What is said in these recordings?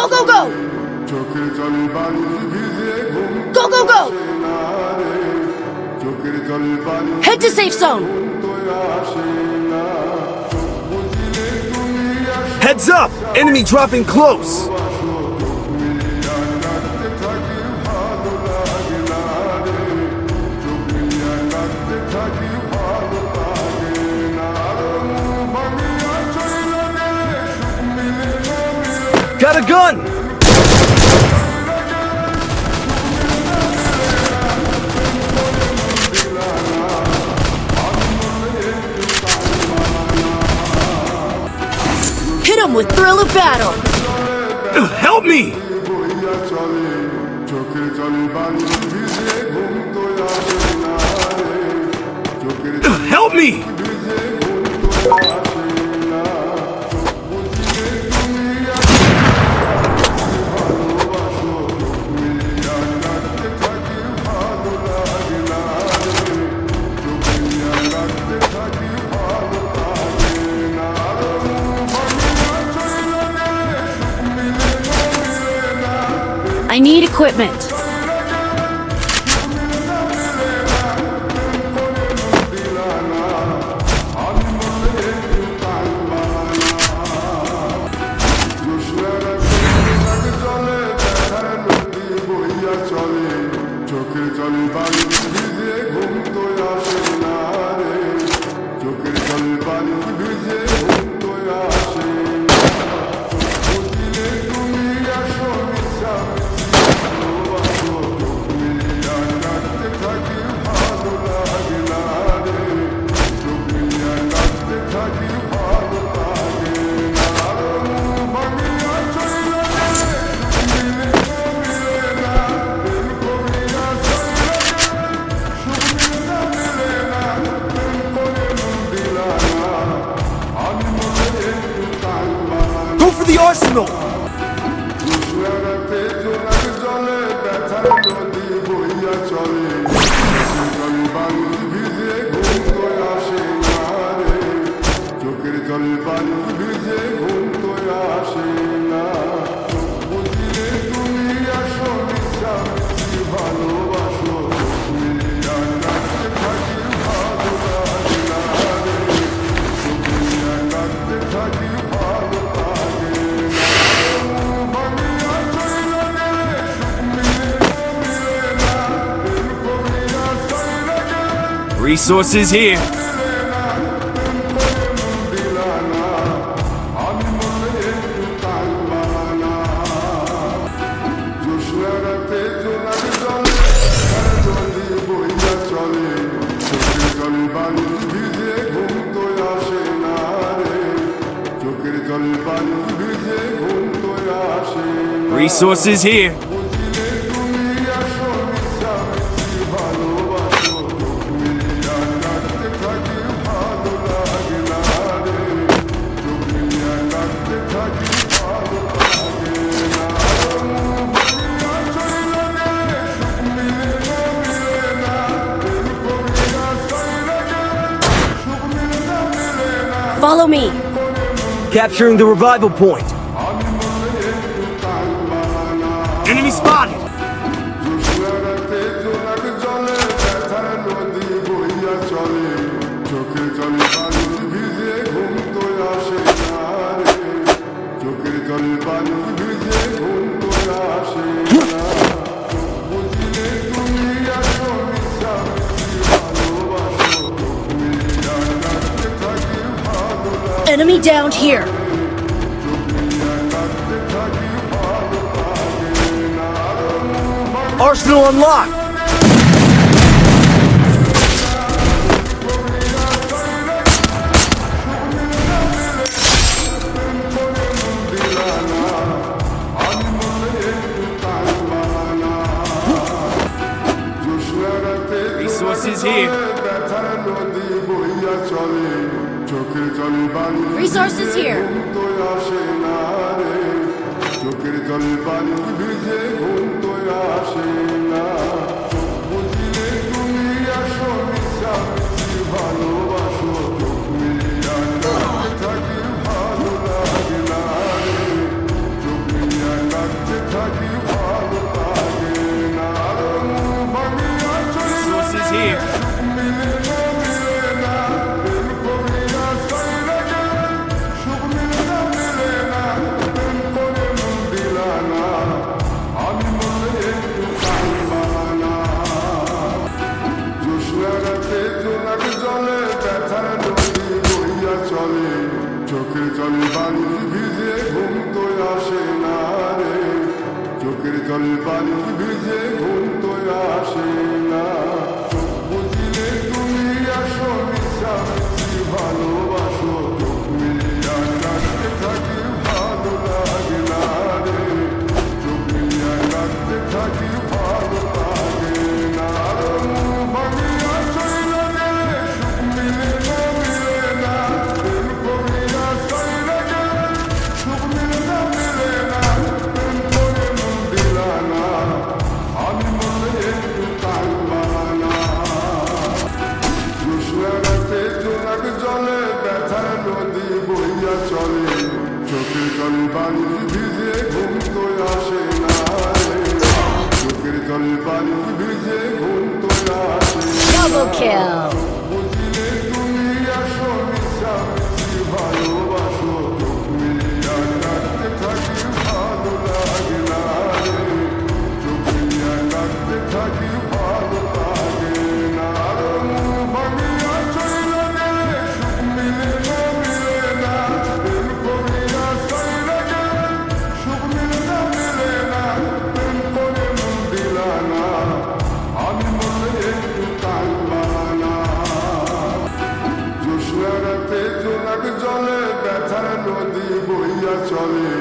go, go! Go, go, go! Head to safe zone! Heads up! Enemy dropping close! Got a gun! Hit him with thrill of battle! Help me! Help me! I need equipment. Go for the arsenal! Resources here. Resources here. Follow me. Capturing the revival point. Enemy spotted! Enemy downed here. Arsenal unlocked! Resources here. Resources here. জলে পানি ভিজে ঘুম তো আসে না রে, চোখের জলে পানি ভিজে ঘুম তো আসে না। চোখ বুঝিলে তুমি আসো, মিশামিশি ভালোবাসো, চোখ মিলিয়ে রাখতে থাকি ভালো লাগে না রে, চোখ মিলিয়ে রাখতে থাকি ভালো লাগে না। ভাঙিয়া চইলা গেলে সুখ মিলে না, মিলে না, প্রেম করিয়া চইলা গেলে সুখ মিলে না, মিলে না, প্রেম করে মন দিলা না, আমি মরলে একটু কাঁদবা না। কৃষ্ণা রাতে জোনাক জলে ব্যথার নদী বইয়া চলে, চোখের জলে পানি ভিজে ঘুম তো আসে না রে, চোখের জলে পানি ভিজে ঘুম তো আসে না। Double kill. বুঝিলে তুমি আসো, মিশামিশি ভালোবাসো, চোখ মিলিয়া রাখতে থাকি ভালো লাগে না রে, চোখ মিলিয়া রাখতে থাকি ভালো লাগে না। ভাঙিয়া চইলা গেলে সুখ মিলে না, মিলে না, প্রেম করিয়া চইলা গেলে সুখ মিলে না, মিলে না, প্রেম করে মন দিলা না, আমি মরলে একটু কাঁদবা না। জ্যোৎস্না রাতে জোনাক জলে ব্যথার নদী বইয়া চলে,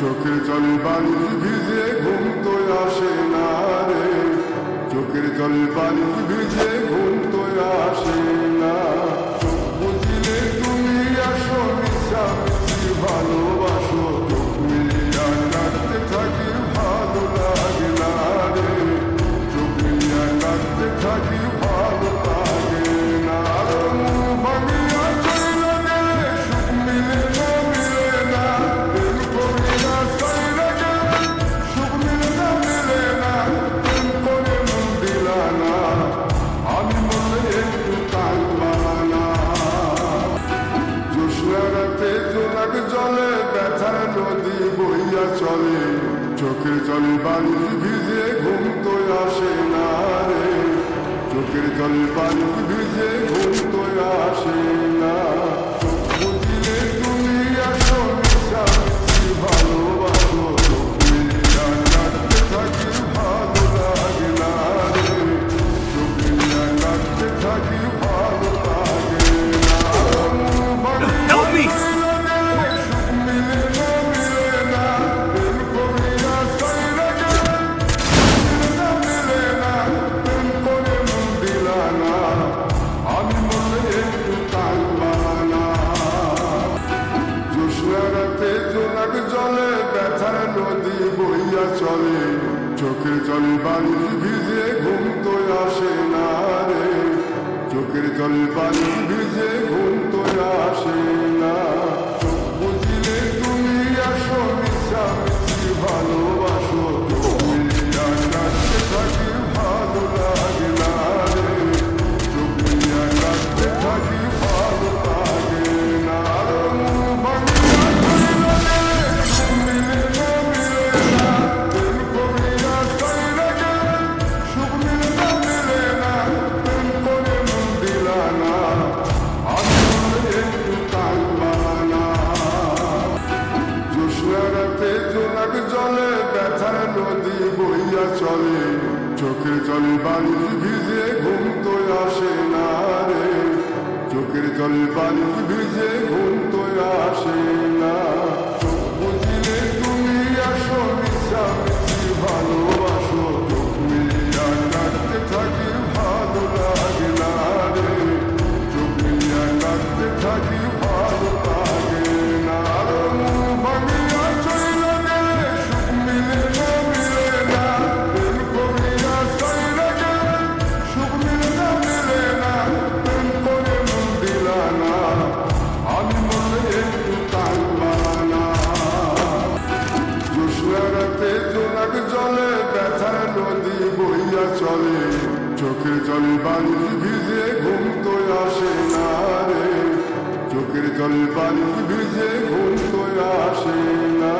চোখের জলে পানি ভিজে ঘুম তো আসে না রে, চোখের জলে পানি ভিজে ঘুম তো আসে না। চোখ বুঝিলে তুমি আসো, মিশামিশি ভালোবাসো, চোখ মিলিয়া রাখতে থাকি ভালো লাগে না রে, চোখ মিলিয়া রাখতে থাকি ভালো লাগে না। ভাঙিয়া চইলা গেলে সুখ মিলে না, মিলে না, প্রেম করিয়া চইলা গেলে সুখ মিলে না, মিলে না, প্রেম করে মন দিলা না, আমি মরলে একটু কাঁদবা না। জ্যোৎস্না রাতে জোনাক জলে ব্যথার নদী বইয়া চলে, চোখের জলে পানি ভিজে ঘুম তো আসে না রে, চোখের জলে পানি ভিজে ঘুম তো আসে না। চোখ বুঝিলে তুমি আসো, মিশামিশি ভালোবাসো, চোখ মিলিয়া রাখতে থাকি ভালো লাগে না রে, চোখ মিলিয়া রাখতে থাকি ভালো লাগে না। Help me! চইলা গেলে সুখ মিলে না, মিলে না, প্রেম করিয়া চইলা গেলে মিলে না, মিলে না, প্রেম করে মন দিলা না, আমি মরলে একটু কাঁদবা না। জ্যোৎস্না রাতে জোনাক জলে ব্যথার নদী বইয়া চলে, চোখের জলে পানি ভিজে ঘুম তো আসে না রে, চোখের জলে পানি ভিজে ঘুম তো আসে না। চোখ বুঝিলে তুমি আসো, মিশামিশি ভালোবাসো, চোখ মিলিয়া রাখতে থাকি ভালো লাগে না রে, চোখ মিলিয়া রাখতে থাকি ভালো লাগে না। ভাঙিয়া চইলা গেলে সুখ মিলে না, মিলে না, প্রেম করিয়া চইলা গেলে সুখ মিলে না, মিলে না, প্রেম করে মন দিলা না, আমি মরলে একটু কাঁদবা না। জ্যোৎস্না রাতে জোনাক জলে ব্যথার নদী বইয়া চলে, চোখের জলে পানি ভিজে ঘুম তো আসে না রে, চোখের জলে পানি ভিজে ঘুম তো আসে না। চোখ বুঝিলে তুমি আসো, মিশামিশি ভালোবাসো, চোখ মিলিয়া রাখতে থাকি ভালো লাগে না রে, চোখ মিলিয়া রাখতে থাকি ভালো লাগে না। ভাঙিয়া চইলা গেলে সুখ মিলে না, মিলে না, প্রেম করিয়া চইলা গেলে সুখ মিলে না, মিলে না, প্রেম করে মন দিলা না, আমি মরলে একটু কাঁদবা না। জ্যোৎস্না রাতে জোনাক জলে ব্যথার নদী বইয়া চলে, চোখের জলে পানি ভিজে ঘুম তো আসে না রে, চোখের জলে পানি ভিজে ঘুম তো আসে না।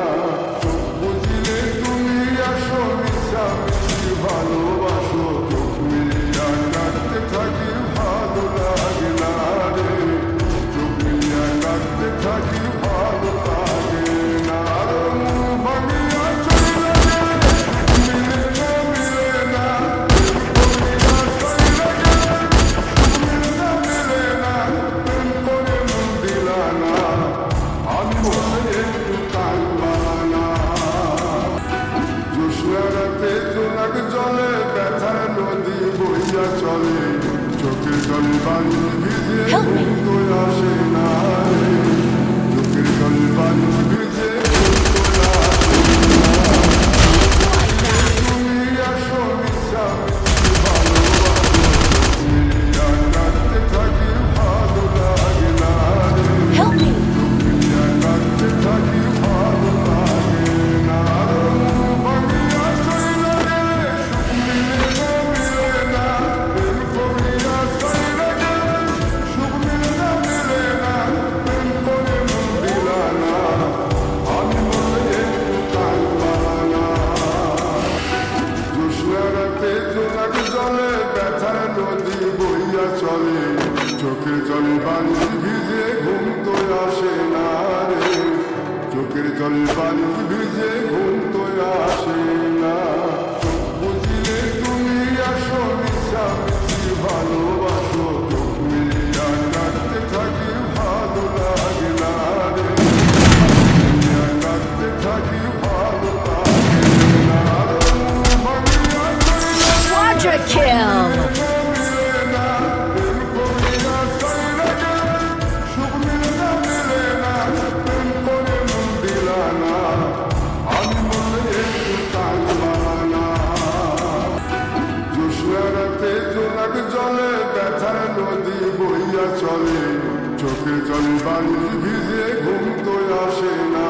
চোখ বুঝিলে তুমি আসো, মিশামিশি ভালোবাসো, চোখ মিলিয়া রাখতে থাকি ভালো লাগে না রে, চোখ মিলিয়া রাখতে থাকি ভালো জলে বালিশ ভিজে Help me. ঘুম তো আসে না রে চোখের জলে বালিশ ভিজে ঘুম তো আসে না তুমি আসো মিশামিশি ভালোবাসো মিলিয়া কাটতে থাকি ভালো লাগে না রে Help me. মিলিয়া কাটতে থাকি ভালো লাগে না ভাঙিয়া চইলা গেলে সুখ মিলে না মিলে না প্রেম করিয়া চইলা গেলে সুখ মিলে না প্রেম করে মন দিলা না আমি মনে একটু কাঁদবা না জোৎস্না রাতে জোনাক জলে ব্যথায় নদী বইয়া চলে চোখের জলে বালিশ ভিজে ঘুম তো আসে না রে চোখের জলে বালিশ ভিজে ঘুম তো আসে না চোখ বুঝিলে তুমি আসো মিশামিশি ভালোবাসো চোখ মিলিয়া কাটতে থাকি ভালো লাগে না রে মিলিয়া কাটতে থাকি ভালো লাগে না ভাঙিয়া চইলা Quadra kill. মিলে না প্রেম করিয়া চইলা গেলে সুখ মিলে না প্রেম করে মন দিলা না আমি মনে একটু কাঁদবা না জোৎস্না রাতে জোনাক জলে ব্যথায় নদী বইয়া চলে চোখের জলে বালিশ ভিজে ঘুম তো আসে না